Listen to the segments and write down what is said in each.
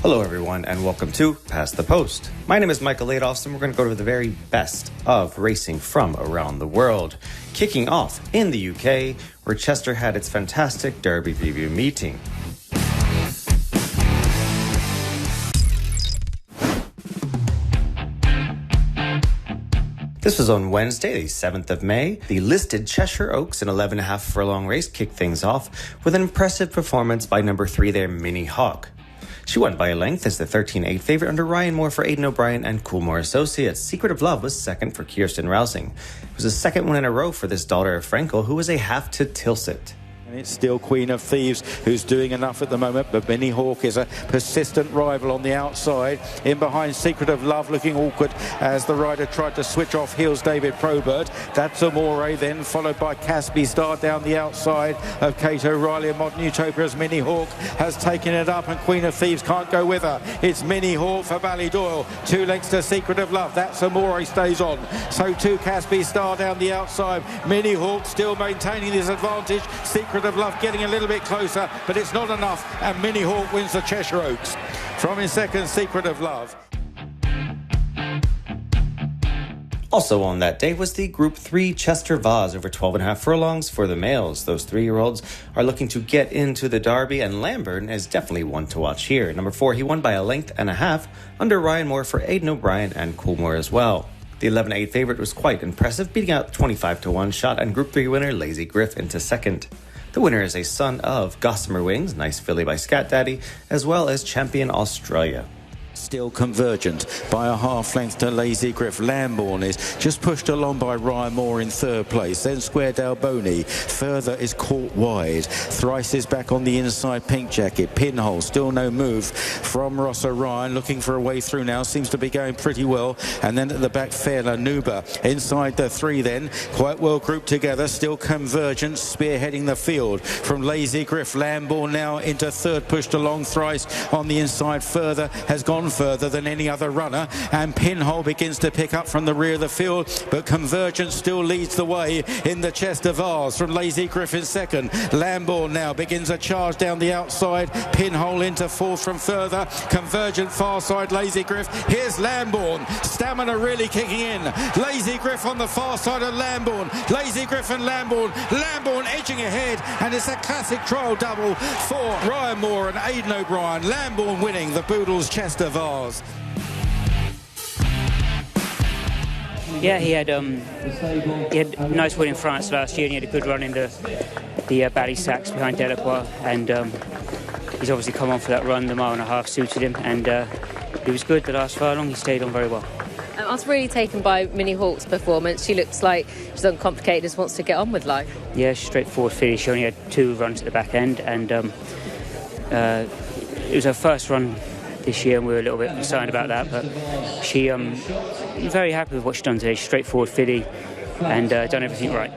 Hello everyone and welcome to Past the Post. My name is Michael Ladoffs and we're going to go to the very best of racing from around the world. Kicking off in the UK, where Chester had its fantastic Derby preview meeting. This was on Wednesday, the 7th of May. The listed Cheshire Oaks in 11.5 furlong race kicked things off with an impressive performance by number 3 there, Minnie Hawk. She won by a length as the 13-8 favourite under Ryan Moore for Aidan O'Brien and Coolmore Associates. Secret of Love was second for Kirsten Rousing. It was the second win in a row for this daughter of Frankel, who was a half to Tilsit. And it's still Queen of Thieves who's doing enough at the moment, but Minnie Hawk is a persistent rival on the outside. In behind, Secret of Love looking awkward as the rider tried to switch off heels David Probert. That's Amore then, followed by Caspi Star down the outside of Kate O'Reilly and Modern Utopia as Minnie Hawk has taken it up and Queen of Thieves can't go with her. It's Minnie Hawk for Ballydoyle. 2 lengths to Secret of Love. That's Amore stays on. So too Caspi Star down the outside. Minnie Hawk still maintaining this advantage. Secret of Love getting a little bit closer, but it's not enough, and Minnie Hawk wins the Cheshire Oaks. From in second, Secret of Love. Also on that day was the Group 3 Chester Vase over 12.5 furlongs for the males. Those 3-year-olds are looking to get into the Derby, and Lamburn is definitely one to watch here. Number 4, he won by a length and a half under Ryan Moore for Aidan O'Brien and Coolmore as well. The 11-8 favourite was quite impressive, beating out 25-1 shot and Group 3 winner Lazy Griff into second. The winner is a son of Gossamer Wings, nice filly by Scat Daddy, as well as Champion Australia. Still Convergent by a half length to Lazy Griff. Lambourne is just pushed along by Ryan Moore in third place. Then Square Dalboni further is caught wide. Thrice is back on the inside, Pink Jacket. Pinhole, still no move from Ross O'Ryan, looking for a way through now, seems to be going pretty well. And then at the back, Fairla Nuba inside the 3 then, quite well grouped together. Still Convergent spearheading the field from Lazy Griff. Lambourne now into third, pushed along. Thrice on the inside further, has gone further than any other runner, and Pinhole begins to pick up from the rear of the field, but Convergence still leads the way in the Chester Vase from Lazy Griff in second. Lambourne now begins a charge down the outside. Pinhole into fourth from further. Convergent far side, Lazy Griff. Here's Lambourne. Stamina really kicking in. Lazy Griff on the far side of Lambourne. Lazy Griff and Lambourne. Lambourne edging ahead, and it's a classic trial double for Ryan Moore and Aidan O'Brien. Lambourne winning the Boodles Chester Vase. Yeah, he had a nice win in France last year, and he had a good run in the Ballysacks behind Delacroix, and he's obviously come on for that run. The 1.5 miles suited him, and he was good the last furlong. He stayed on very well. I was really taken by Minnie Hawk's performance. She looks like she's uncomplicated, just wants to get on with life. Yeah, straightforward finish. She only had 2 runs at the back end, and it was her first run this year, and we were a little bit concerned about that, but she very happy with what she's done today. She's straightforward filly and done everything right.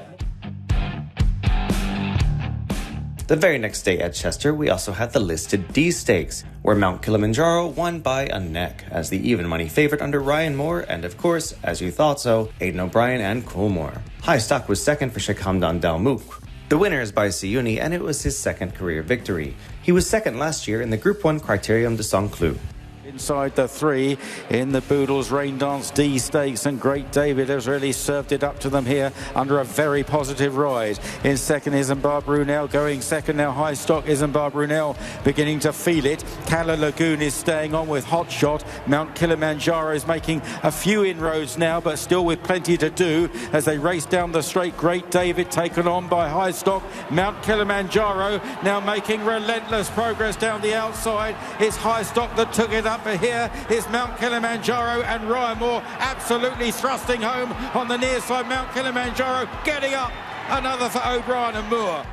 The very next day at Chester, we also had the listed D Stakes, where Mount Kilimanjaro won by a neck as the even money favourite under Ryan Moore and, of course, as you thought so, Aidan O'Brien and Coolmore. High Stock was second for Shekamdan Dalmouk. The winner is by Siuni, and it was his second career victory. He was second last year in the Group 1 Criterium de Saint-Cloud. Inside the 3 in the Boodles Rain Dance D Stakes, and Great David has really served it up to them here under a very positive ride. In second, Isambard Brunel going second now. High Stock, Isambard Brunel beginning to feel it. Calla Lagoon is staying on with Hot Shot. Mount Kilimanjaro is making a few inroads now, but still with plenty to do as they race down the straight. Great David taken on by High Stock. Mount Kilimanjaro now making relentless progress down the outside. It's High Stock that took it up. But here is Mount Kilimanjaro, and Ryan Moore absolutely thrusting home on the near side. Mount Kilimanjaro getting up. Another for O'Brien and Moore.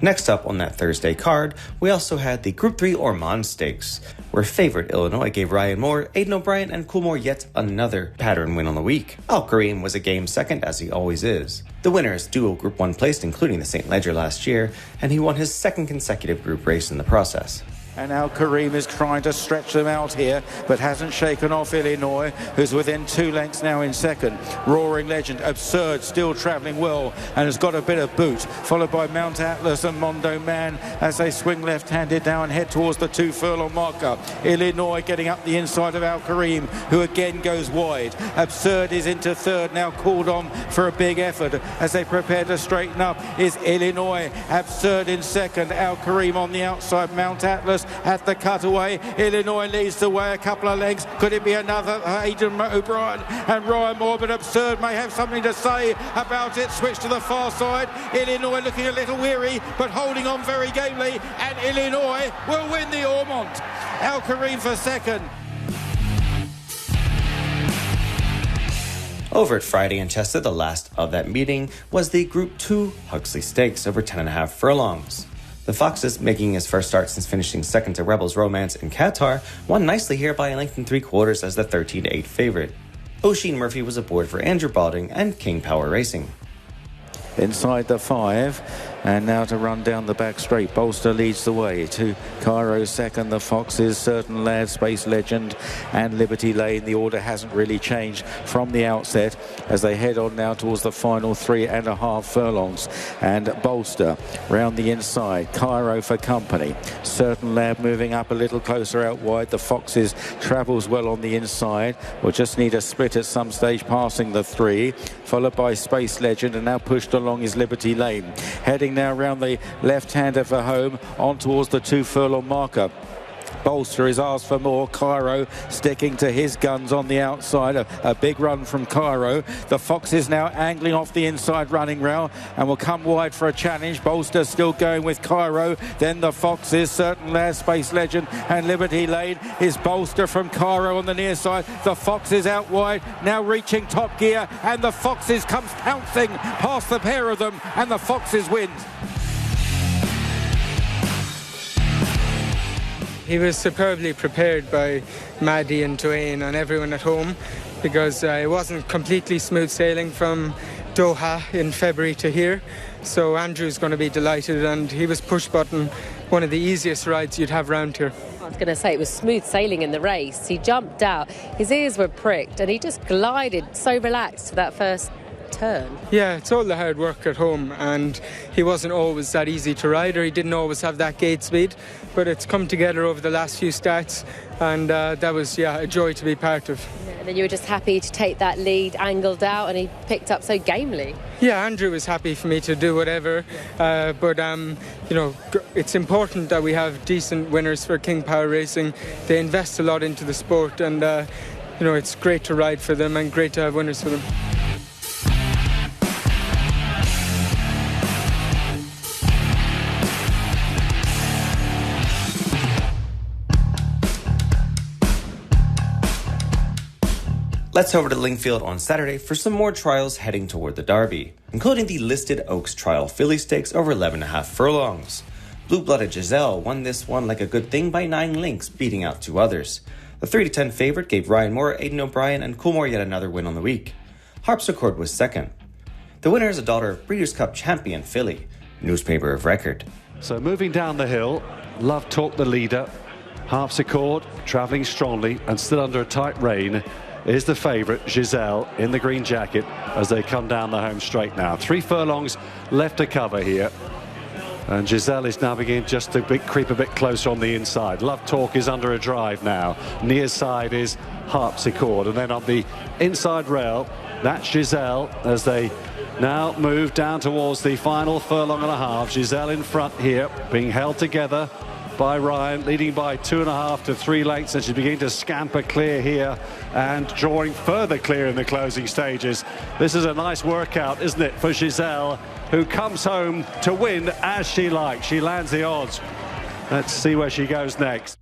Next up on that Thursday card, we also had the Group 3 Ormond Stakes, where favourite Illinois gave Ryan Moore, Aidan O'Brien and Coolmore yet another pattern win on the week. Al Kareem was a game second, as he always is. The winner is dual Group 1 placed, including the St. Ledger last year, and he won his second consecutive group race in the process. And Al-Karim is trying to stretch them out here, but hasn't shaken off Illinois, who's within 2 lengths now in second. Roaring Legend, Absurd, still travelling well and has got a bit of boot, followed by Mount Atlas and Mondo Man as they swing left-handed now and head towards the 2 furlong marker. Illinois getting up the inside of Al-Karim, who again goes wide. Absurd is into third, now called on for a big effort as they prepare to straighten up is Illinois. Absurd in second, Al-Karim on the outside, Mount Atlas at the cutaway. Illinois leads the way a couple of lengths. Could it be another Aidan O'Brien and Ryan Moore? But Absurd may have something to say about it. Switch to the far side. Illinois looking a little weary but holding on very gamely, and Illinois will win the Ormont. Al-Karim for second. Over at Friday in Chester, the last of that meeting was the Group 2 Huxley Stakes over 10.5 furlongs. The Foxes, making his first start since finishing second to Rebels Romance in Qatar, won nicely here by a length and 3/4 as the 13-8 favorite. Oisin Murphy was aboard for Andrew Balding and King Power Racing. Inside the 5, and now to run down the back straight. Bolster leads the way to Cairo second. The Foxes, Certain Lad, Space Legend and Liberty Lane. The order hasn't really changed from the outset as they head on now towards the final 3.5 furlongs. And Bolster round the inside. Cairo for company. Certain Lad moving up a little closer out wide. The Foxes travels well on the inside. Will just need a split at some stage passing the 3. Followed by Space Legend, and now pushed along is Liberty Lane. Heading now round the left-hander for home on towards the 2 furlong marker. Bolster is asked for more. Cairo sticking to his guns on the outside. A big run from Cairo. The Foxes now angling off the inside running rail and will come wide for a challenge. Bolster still going with Cairo. Then the Foxes, Certain Lad, Space Legend and Liberty Lane is Bolster from Cairo on the near side. The Foxes out wide, now reaching top gear, and the Foxes comes pouncing past the pair of them, and the Foxes win. He was superbly prepared by Maddie and Dwayne and everyone at home, because it wasn't completely smooth sailing from Doha in February to here. So Andrew's going to be delighted, and he was push button, one of the easiest rides you'd have round here. I was going to say it was smooth sailing in the race. He jumped out, his ears were pricked, and he just glided so relaxed to that first turn. Yeah, it's all the hard work at home, and he wasn't always that easy to ride, or he didn't always have that gate speed, but it's come together over the last few starts, and that was a joy to be part of. Yeah, and then you were just happy to take that lead angled out, and he picked up so gamely. Yeah, Andrew was happy for me to do whatever, but it's important that we have decent winners for King Power Racing. They invest a lot into the sport, and it's great to ride for them and great to have winners for them. Let's head over to Lingfield on Saturday for some more trials heading toward the Derby, including the listed Oaks Trial Filly Stakes over 11.5 furlongs. Blue-blooded Giselle won this one like a good thing by 9 lengths, beating out 2 others. The 3-10 favorite gave Ryan Moore, Aidan O'Brien and Coolmore yet another win on the week. Harpsichord was second. The winner is a daughter of Breeders' Cup champion filly, newspaper of record. So moving down the hill, Love Talk the leader, Harpsichord travelling strongly and still under a tight rein is the favourite, Giselle, in the green jacket as they come down the home straight now. 3 furlongs left to cover here. And Giselle is now beginning just to creep a bit closer on the inside. Love Talk is under a drive now. Near side is Harpsichord. And then on the inside rail, that's Giselle as they now move down towards the final furlong and a half. Giselle in front here, being held together by Ryan, leading by 2.5 to 3 lengths, and she's beginning to scamper clear here and drawing further clear in the closing stages. This is a nice workout, isn't it, for Giselle, who comes home to win as she likes. She lands the odds. Let's see where she goes next.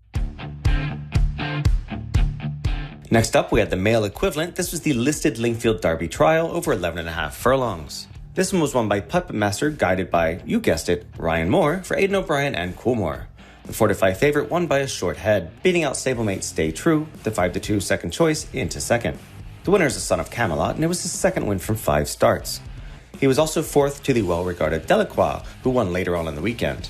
Next up, we had the male equivalent. This was the listed Lingfield Derby trial over 11.5 furlongs. This one was won by Puppet Master, guided by, you guessed it, Ryan Moore for Aidan O'Brien and Coolmore. The 4-5 favorite won by a short head, beating out stablemate Stay True, the 5-2 second choice, into second. The winner is the son of Camelot, and it was his second win from 5 starts. He was also fourth to the well-regarded Delacroix, who won later on in the weekend.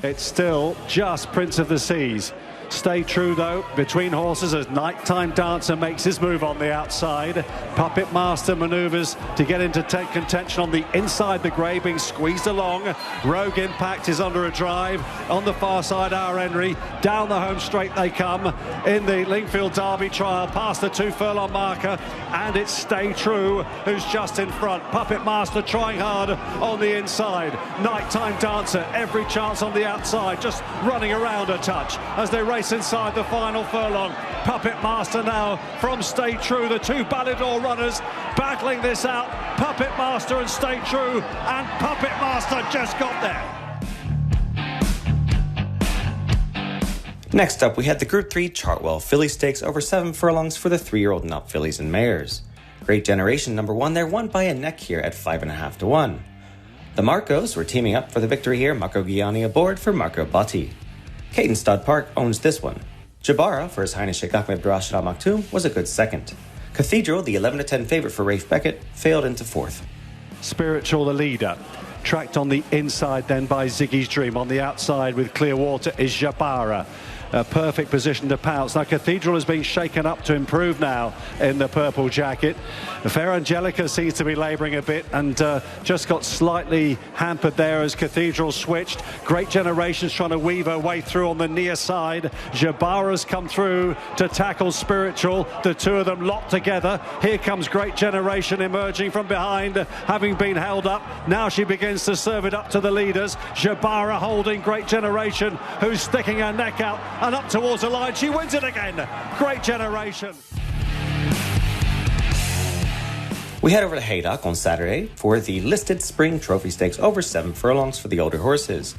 It's still just Prince of the Seas. Stay True, though, between horses as Nighttime Dancer makes his move on the outside. Puppet Master manoeuvres to get into contention on the inside the grey, being squeezed along. Rogue Impact is under a drive. On the far side, Our Henry. Down the home straight they come in the Lingfield Derby trial, past the 2 furlong marker. And it's Stay True who's just in front. Puppet Master trying hard on the inside. Nighttime Dancer, every chance on the outside, just running around a touch as they race inside the final furlong. Puppet Master now from Stay True, the 2 Ballador runners battling this out. Puppet Master and Stay True, and Puppet Master just got there. Next up, we had the Group 3 Chartwell Filly Stakes over 7 furlongs for the 3-year-old and up fillies and mares. Great Generation number 1 there, won by a neck here at 5.5 to 1. The Marcos were teaming up for the victory here. Marco Gianni aboard for Marco Botti. Caton Stud Park owns this one. Jabara, for His Highness Sheikh Ahmed Rashid Al Maktoum, was a good second. Cathedral, the 11 to 10 favourite for Rafe Beckett, failed into 4th. Spiritual, the leader. Tracked on the inside then by Ziggy's Dream. On the outside with Clearwater is Jabara. A perfect position to pounce. Now Cathedral has been shaken up to improve now in the purple jacket. Fair Angelica seems to be labouring a bit and just got slightly hampered there as Cathedral switched. Great Generations trying to weave her way through on the near side. Jabara's come through to tackle Spiritual. The 2 of them locked together. Here comes Great Generation emerging from behind, having been held up. Now she begins to serve it up to the leaders. Jabara holding Great Generation, who's sticking her neck out and up towards the line. She wins it again. Great Generation. We head over to Haydock on Saturday for the listed Spring Trophy Stakes over 7 furlongs for the older horses.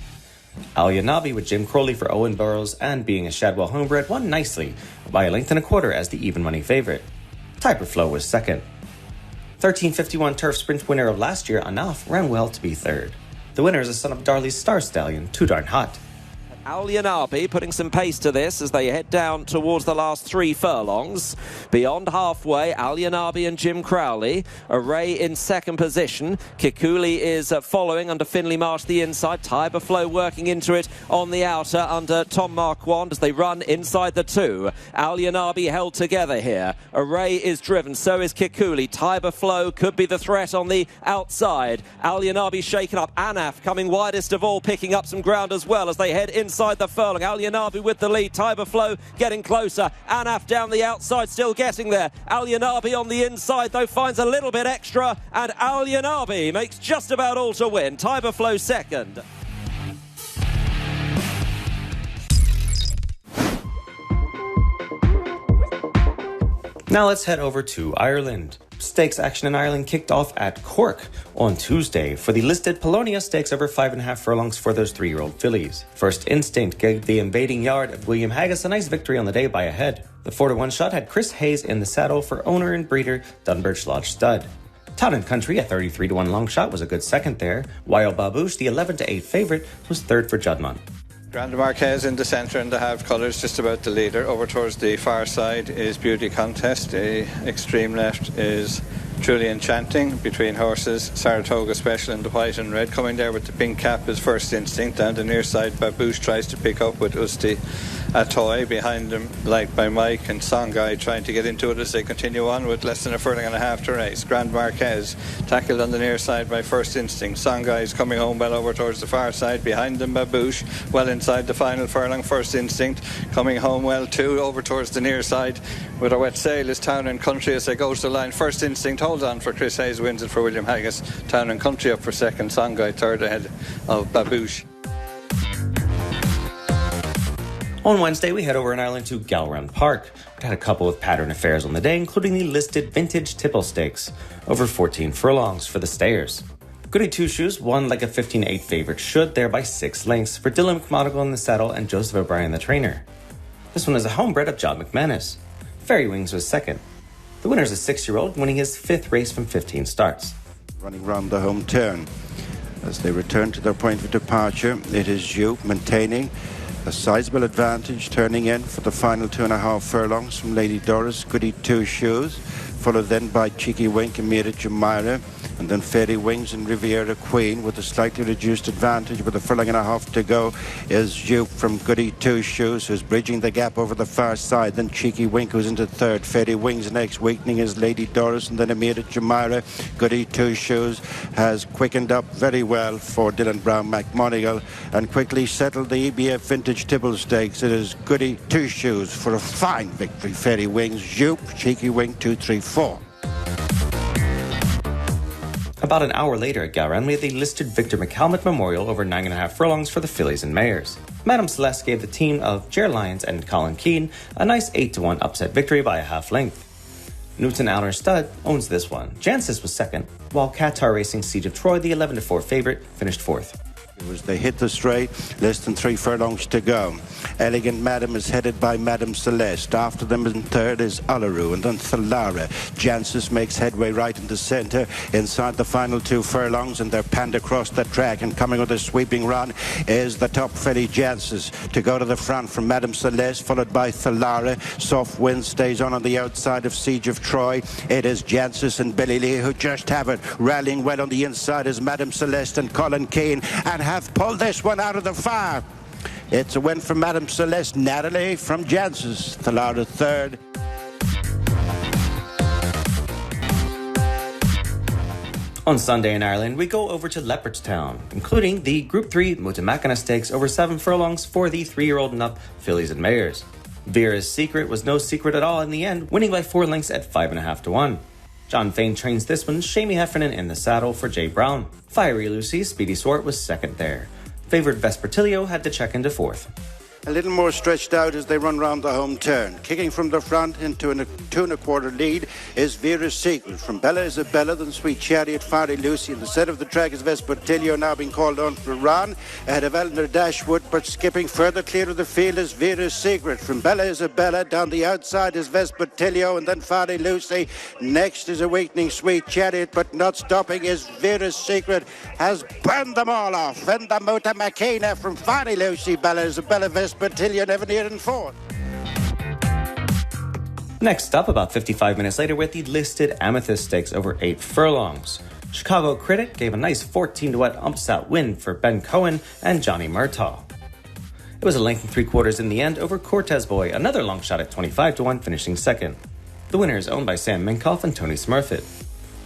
Alia Nabi with Jim Crowley for Owen Burrows and being a Shadwell homebred won nicely by a length and a quarter as the even money favourite. Typer Flow was second. 1351 Turf Sprint winner of last year, Anaf, ran well to be third. The winner is a son of Darley's Star Stallion, Too Darn Hot. Al Yanabi putting some pace to this as they head down towards the last 3 furlongs. Beyond halfway, Al Yanabi and Jim Crowley. Array in second position. Kikuli is following under Finley Marsh the inside. Tiber Flow working into it on the outer under Tom Marquand as they run inside the 2. Al Yanabi held together here. Array is driven, so is Kikuli. Tiber Flow could be the threat on the outside. Al Yanabi shaken up. Anaf coming widest of all, picking up some ground as well as they head inside the furlong. Al Yanabi with the lead. Tiber Flow getting closer. Anaf down the outside, still getting there. Al Yanabi on the inside, though, finds a little bit extra, and Al Yanabi makes just about all to win. Tiber Flow second. Now let's head over to Ireland. Stakes action in Ireland kicked off at Cork on Tuesday for the listed Polonia Stakes over 5.5 furlongs for those 3-year-old fillies. First Instinct gave the invading yard of William Haggis a nice victory on the day by a head. The 4-1 shot had Chris Hayes in the saddle for owner and breeder Dunbirch Lodge Stud. Town and Country, a 33-1 long shot, was a good second there. Wild Babouche, the 11-8 favourite, was third for Juddmonte. Grande Marquez in the centre and the half colours just about the leader. Over towards the far side is Beauty Contest. The extreme left is Truly Enchanting. Between horses, Saratoga Special in the white and red. Coming there with the pink cap is First Instinct. Down the near side, Babouche tries to pick up with Usti Atoy. Behind them, liked by Mike and Songai, trying to get into it as they continue on with less than a furlong and a half to race. Grand Marquez tackled on the near side by First Instinct. Songai is coming home well over towards the far side. Behind them, Babouche well inside the final furlong. First Instinct coming home well too over towards the near side with a wet sail is Town and Country as they go to the line. First Instinct holds on for Chris Hayes, wins it for William Haggis. Town and Country up for second. Songai third ahead of Babouche. On Wednesday, we head over in Ireland to Gowran Park. We had a couple of pattern affairs on the day, including the listed Vintage Tipple Stakes over 14 furlongs for the stayers. Goody Two Shoes won like a 15-8 favourite should there by 6 lengths for Dylan McMonagle in the saddle and Joseph O'Brien the trainer. This one is a homebred of John McManus. Fairy Wings was second. The winner is a 6-year-old winning his 5th race from 15 starts. Running round the home turn. As they return to their point of departure, it is Duke maintaining a sizable advantage, turning in for the final 2.5 furlongs from Lady Doris, Goody Two Shoes, followed then by Cheeky Wink and Mira Jumeirah. And then Fairy Wings and Riviera Queen with a slightly reduced advantage with a furlong and a half to go is Jupe from Goody Two Shoes, who's bridging the gap over the far side. Then Cheeky Wink, who's into third. Fairy Wings next, weakening is Lady Doris, and then Amira Jamira. Goody Two Shoes has quickened up very well for Dylan Brown McMonigal and quickly settled the EBF Vintage Tibble Stakes. It is Goody Two Shoes for a fine victory. Fairy Wings, Jupe, Cheeky Wink 2, 3, 4. About an hour later at Gowran, we had the listed Victor McCalmont Memorial over 9.5 furlongs for the fillies and mares. Madame Celeste gave the team of Jer Lyons and Colin Keane a nice 8-1 upset victory by a half length. Newton Alner Stud owns this one. Jancis was second, while Qatar Racing Siege of Troy, the 11-4 favourite, finished fourth. They hit the straight, less than 3 furlongs to go. Elegant Madam is headed by Madame Celeste. After them in third is Uluru and then Thalara. Jancis makes headway right in the centre inside the final 2 furlongs, and they're panned across the track, and coming with a sweeping run is the top filly Jancis to go to the front from Madame Celeste, followed by Thalara. Soft Wind stays on the outside of Siege of Troy. It is Jancis and Billy Lee who just have it. Rallying well on the inside is Madame Celeste and Colin Keane, and have pulled this one out of the fire. It's a win for Madame Celeste. Natalie from Jancis. Thalara third. On Sunday in Ireland, we go over to Leopardstown, including the Group 3 Mutamakina Stakes over 7 furlongs for the 3-year-old and up fillies and mares. Vera's Secret was no secret at all in the end, winning by 4 lengths at 5.5 to 1. John Fane trains this one, Shamie Heffernan in the saddle for Jay Brown. Fiery Lucy, Speedy Swart was second there. Favoured Vespertilio had to check into fourth. A little more stretched out as they run round the home turn. Kicking from the front into a 2 1/4 lead is Vera's Secret. From Bella Isabella, then Sweet Chariot, Fiery Lucy. In the centre of the track is Vespertilio, now being called on for a run. Ahead of Eleanor Dashwood, but skipping further clear of the field is Vera's Secret. From Bella Isabella, down the outside is Vespertilio, and then Fiery Lucy. Next is Awakening Sweet Chariot, but not stopping is Vera's Secret. Has burned them all off. And the Mutamakina from Fiery Lucy, Bella Isabella, Vespertilio never near in fourth. Next up, about 55 minutes later, with the listed Amethyst Stakes over 8 furlongs. Chicago Critic gave a nice 14-1 umps-out win for Ben Cohen and Johnny Murtaugh. It was a length and 3/4 in the end over Cortez Boy, another long shot at 25-1, finishing second. The winner is owned by Sam Minkoff and Tony Smurfit.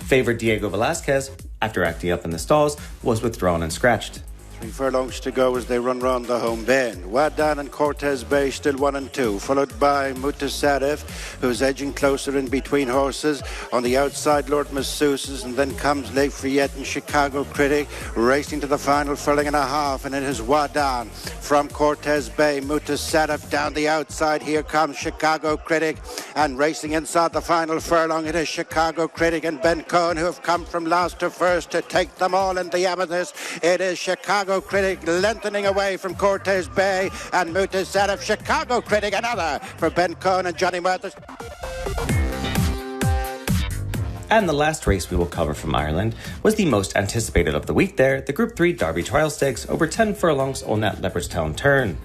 Favoured Diego Velasquez, after acting up in the stalls, was withdrawn and scratched. 3 furlongs to go as they run round the home bend. Wadan and Cortez Bay still 1 and 2, followed by Mutasarif, who's edging closer in between horses. On the outside, Lord Masseuses, and then comes Le Fayette and Chicago Critic, racing to the final furlong and a half, and it is Wadan from Cortez Bay. Mutasarif down the outside. Here comes Chicago Critic, and racing inside the final furlong, it is Chicago Critic and Ben Cohen, who have come from last to first to take them all in the Amethyst. It is Chicago Critic lengthening away from Cortez Bay, and Mutasarif. Chicago Critic, another for Ben Cohen and Johnny Murtaugh. And the last race we will cover from Ireland was the most anticipated of the week there, the Group 3 Derby Trial Stakes over 10 furlongs on that Leopardstown turn.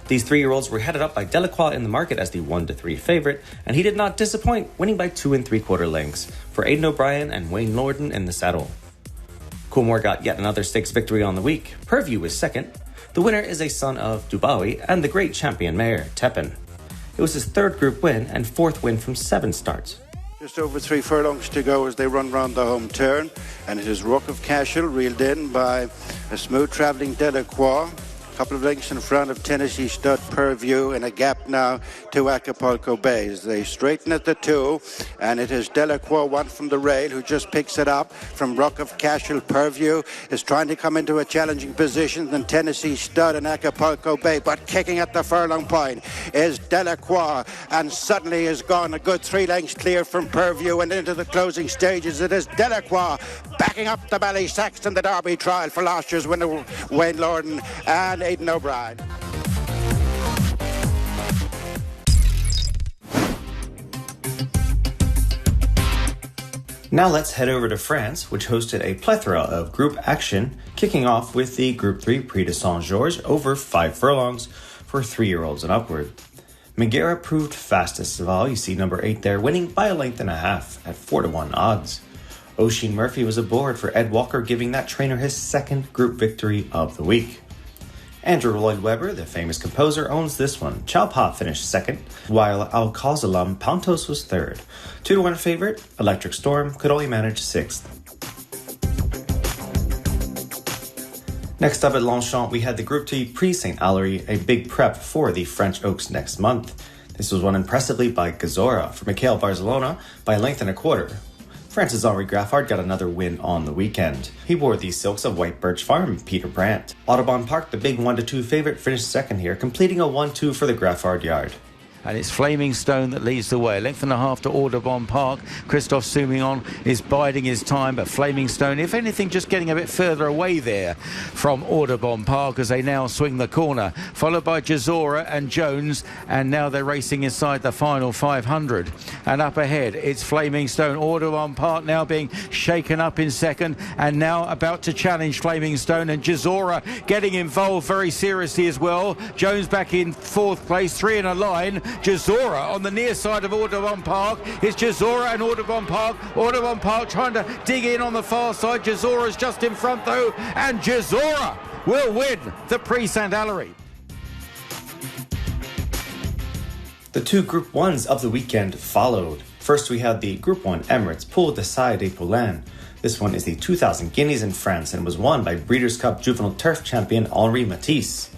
These 3-year-olds were headed up by Delacroix in the market as the 1-3 favourite, and he did not disappoint, winning by 2 3/4 lengths for Aidan O'Brien and Wayne Lorden in the saddle. Coolmore got yet another stakes victory on the week. Purview was second. The winner is a son of Dubawi and the great champion mare, Tepin. It was his 3rd group win and 4th win from 7 starts. Just over 3 furlongs to go as they run round the home turn, and it is Rock of Cashel reeled in by a smooth travelling Delacroix. Couple of lengths in front of Tennessee Stud Purview, in a gap now to Acapulco Bay. They straighten at the 2, and it is Delacroix, one from the rail, who just picks it up from Rock of Cashel. Purview is trying to come into a challenging position than Tennessee Stud and Acapulco Bay, but kicking at the furlong point is Delacroix, and suddenly is gone a good 3 lengths clear from Purview, and into the closing stages it is Delacroix backing up the Ballysacks in the Derby trial for last year's winner Wayne Lorden and Aidan O'Brien. Now let's head over to France, which hosted a plethora of group action, kicking off with the Group 3 Prix de Saint-Georges over 5 furlongs for 3-year-olds and upward. Megara proved fastest of all. You see number 8 there, winning by a length and a half at 4-1 odds. Oisin Murphy was aboard for Ed Walker, giving that trainer his second group victory of the week. Andrew Lloyd Webber, the famous composer, owns this one. Chow Pa finished second, while Al-Qazalam Pantos was third. 2-1 favorite, Electric Storm, could only manage sixth. Next up at Longchamp, we had the Group 2 Pre-St. Allery, a big prep for the French Oaks next month. This was won impressively by Gazora for Michael Barcelona by a length and a quarter. Francis-Henri Graffard got another win on the weekend. He wore the silks of White Birch Farm, Peter Brandt. Audubon Park, the big 1-2 favorite, finished second here, completing a 1-2 for the Graffard yard. And it's Flaming Stone that leads the way. A length and a half to Audubon Park. Christophe Soumillon is biding his time, but Flaming Stone, if anything, just getting a bit further away there from Audubon Park as they now swing the corner. Followed by Jazora and Jones, and now they're racing inside the final 500. And up ahead, it's Flaming Stone. Audubon Park now being shaken up in second, and now about to challenge Flaming Stone, and Jazora getting involved very seriously as well. Jones back in fourth place, 3 in a line. Jazora on the near side of Audubon Park. It's Jazora and Audubon Park. Audubon Park trying to dig in on the far side. Jazora's just in front though, and Jazora will win the Prix St. Allery. The two Group 1s of the weekend followed. First we had the Group 1 Emirates Poule de Saille des Poulains. This one is the 2000 Guineas in France and was won by Breeders' Cup Juvenile Turf champion Henri Matisse.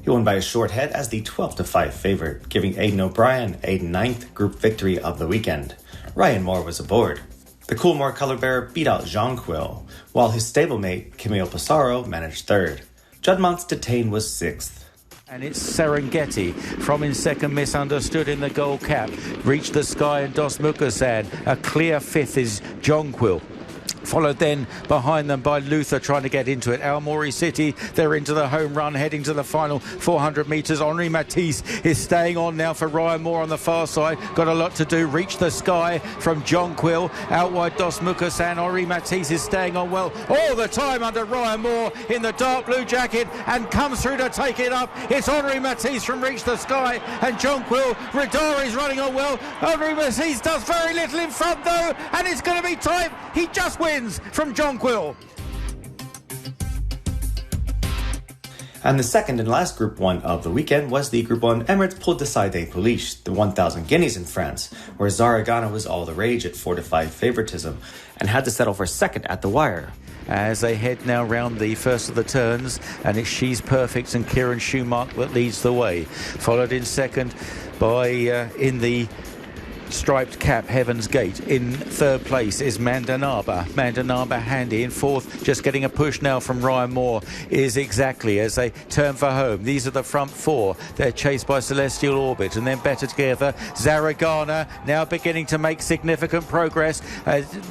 He won by a short head as the 12-5 favorite, giving Aidan O'Brien a 9th group victory of the weekend. Ryan Moore was aboard. The Coolmore color bearer beat out Jonquil, while his stablemate Camille Passaro managed third. Judmont's Detain was 6th. And it's Serengeti from in second, Misunderstood in the gold cap. Reached the Sky and Dos Mukasan. A clear 5th is Jonquil. Followed then behind them by Luther trying to get into it. Almori City, they're into the home run, heading to the final 400 metres. Henri Matisse is staying on now for Ryan Moore on the far side. Got a lot to do. Reach the Sky from Jonquil. Out wide Dos Mukasan. Henri Matisse is staying on well all the time under Ryan Moore in the dark blue jacket and comes through to take it up. It's Henri Matisse from Reach the Sky and Jonquil. Ridari's running on well. Henri Matisse does very little in front though, and it's going to be tight. He just wins from Jonquil. And the second and last Group 1 of the weekend was the Group 1 Emirates Poule de Saille des Pouliches, the 1,000 Guineas in France, where Zaragana was all the rage at 4-5 favoritism and had to settle for second at the wire. As they head now round the first of the turns, and it's She's Perfect and Kieran Schumacher that leads the way. Followed in second by, in the striped cap, Heaven's Gate. In third place is Mandanaba. Mandanaba handy. In fourth, just getting a push now from Ryan Moore, is Exactly as they turn for home. These are the front four. They're chased by Celestial Orbit and then Better Together. Zaragana now beginning to make significant progress.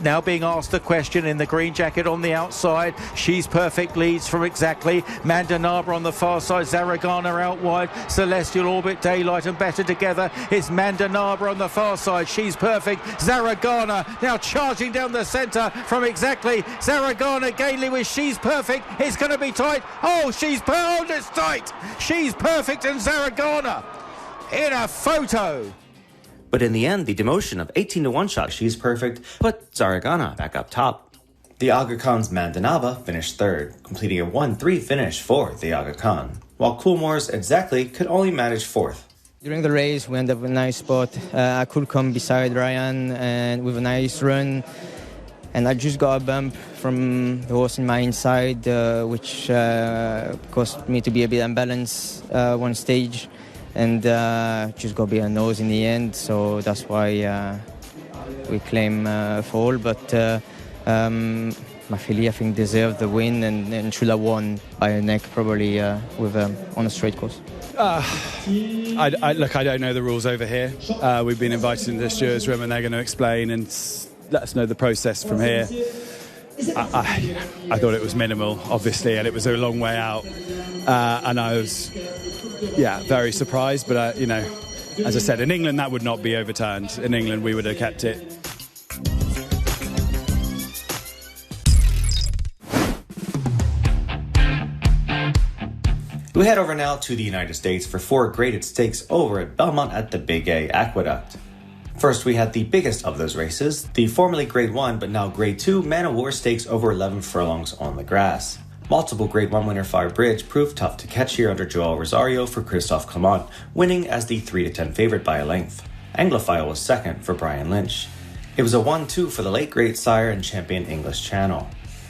Now being asked the question in the green jacket on the outside. She's Perfect leads from Exactly. Mandanaba on the far side. Zaragana out wide. Celestial Orbit, Daylight and Better Together. It's Mandanaba on the far side. She's Perfect. Zaragana now charging down the centre from Exactly. Zaragana gainly with She's Perfect. It's going to be tight. Oh, it's tight. She's Perfect and Zaragana in a photo. But in the end, the demotion of 18-1 shot She's Perfect put Zaragana back up top. The Aga Khan's Mandanaba finished third, completing a 1-3 finish for the Aga Khan, while Coolmore's Exactly could only manage fourth. During the race, we ended up in a nice spot. I could come beside Ryan and with a nice run. And I just got a bump from the horse in my inside, which caused me to be a bit unbalanced one stage. And just got a bit of nose in the end. So that's why we claim fall. But my filly, I think, deserved the win and should have won by a neck, probably on a straight course. I don't know the rules over here. We've been invited into the stewards' room and they're going to explain and let us know the process from here. I thought it was minimal, obviously, and it was a long way out. And I was, very surprised. But, as I said, in England, that would not be overturned. In England, we would have kept it. We head over now to the United States for 4 graded stakes over at Belmont at the Big A Aqueduct. First, we had the biggest of those races, the formerly Grade 1 but now Grade 2 Man o' War Stakes over 11 furlongs on the grass. Multiple Grade 1 winner Fire Bridge proved tough to catch here under Joel Rosario for Christophe Clement, winning as the 3-10 favourite by a length. Anglophile was second for Brian Lynch. It was a 1-2 for the late great sire and champion English Channel.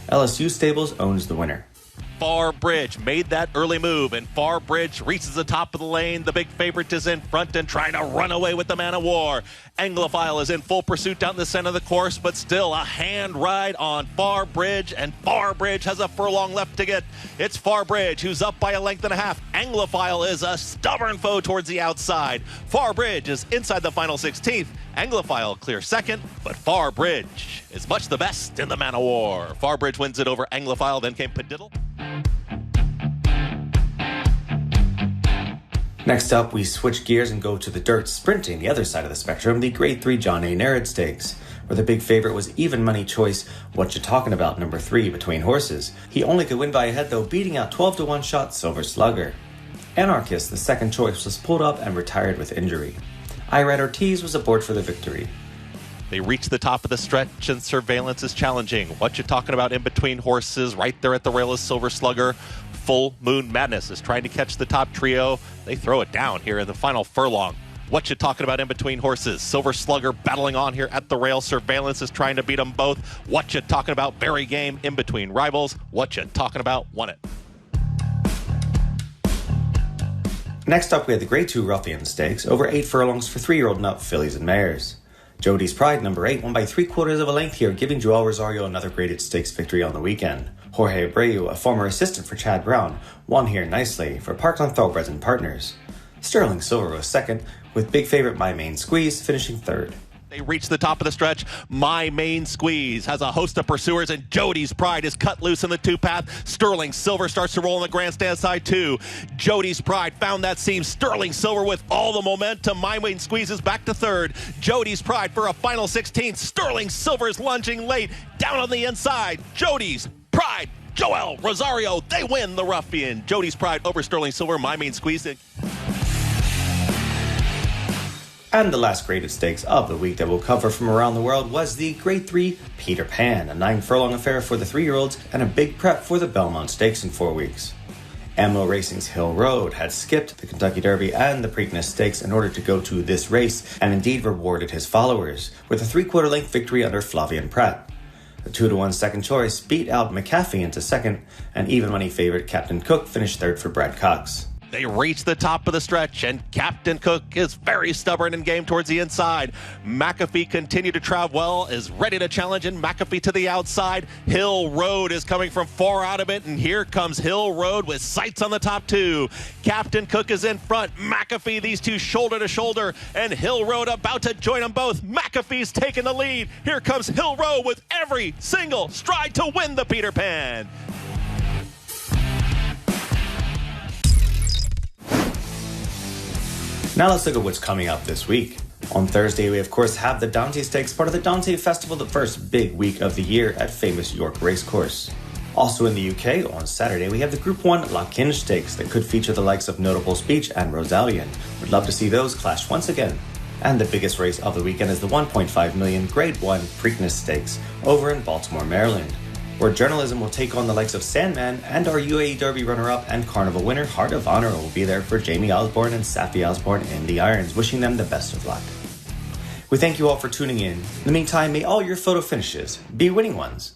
LSU Stables owns the winner. Far Bridge made that early move, and Far Bridge reaches the top of the lane. The big favorite is in front and trying to run away with the Man o' War. Anglophile is in full pursuit down the center of the course, but still a hand ride on Far Bridge, and Far Bridge has a furlong left to get. It's Far Bridge who's up by a length and a half. Anglophile is a stubborn foe towards the outside. Far Bridge is inside the final 16th. Anglophile clear second, but Far Bridge is much the best in the Man o' War. Far Bridge wins it over Anglophile, then came Padiddle. Next up, we switch gears and go to the dirt sprinting, the other side of the spectrum, the Grade 3 John A. Nerid Stakes, where the big favorite was even money choice What You Talking About, number 3, between horses. He only could win by a head, though, beating out 12-1 shot Silver Slugger. Anarchist, the second choice, was pulled up and retired with injury. Irad Ortiz was aboard for the victory. They reach the top of the stretch and Surveillance is challenging. What You Talking About in between horses, right there at the rail is Silver Slugger. Full Moon Madness is trying to catch the top trio. They throw it down here in the final furlong. What You Talking About in between horses. Silver Slugger battling on here at the rail. Surveillance is trying to beat them both. What You Talking About, very game in between rivals. What You Talking About won it. Next up, we had the Grade 2 Ruffian Stakes, over 8 furlongs for 3-year-old and up fillies and mares. Jody's Pride, number 8, won by 3/4 of a length here, giving Joel Rosario another graded stakes victory on the weekend. Jorge Abreu, a former assistant for Chad Brown, won here nicely for Parkland Thoroughbreds and Partners. Sterling Silver was second, with big favorite My Main Squeeze finishing third. They reach the top of the stretch. My Main Squeeze has a host of pursuers, and Jody's Pride is cut loose in the two-path. Sterling Silver starts to roll on the grandstand side, too. Jody's Pride found that seam. Sterling Silver with all the momentum. My Main Squeeze is back to third. Jody's Pride for a final 16th. Sterling Silver is lunging late. Down on the inside. Jody's Pride. Joel Rosario, they win the Ruffian. Jody's Pride over Sterling Silver. My Main Squeeze. And the last graded stakes of the week that we'll cover from around the world was the Grade 3 Peter Pan, a 9-furlong affair for the 3-year-olds and a big prep for the Belmont Stakes in 4 weeks. AMLO Racing's Hill Road had skipped the Kentucky Derby and the Preakness Stakes in order to go to this race, and indeed rewarded his followers with a 3/4 length victory under Flavian Pratt. The 2-1 second choice beat out McAfee into second, and even money favorite Captain Cook finished third for Brad Cox. They reach the top of the stretch, and Captain Cook is very stubborn in game towards the inside. McAfee continued to travel well, is ready to challenge, and McAfee to the outside. Hill Road is coming from far out of it, and here comes Hill Road with sights on the top two. Captain Cook is in front. McAfee, these two shoulder to shoulder, and Hill Road about to join them both. McAfee's taking the lead. Here comes Hill Road with every single stride to win the Peter Pan. Now let's look at what's coming up this week. On Thursday, we of course have the Dante Stakes, part of the Dante Festival, the first big week of the year at famous York Racecourse. Also in the UK, on Saturday, we have the Group 1 Lock-In Stakes that could feature the likes of Notable Speech and Rosalien. Would love to see those clash once again. And the biggest race of the weekend is the 1.5 million Grade 1 Preakness Stakes over in Baltimore, Maryland, where journalism will take on the likes of Sandman, and our UAE Derby runner-up and Carnival winner, Heart of Honor, will be there for Jamie Osborne and Safi Osborne in the irons, wishing them the best of luck. We thank you all for tuning in. In the meantime, may all your photo finishes be winning ones.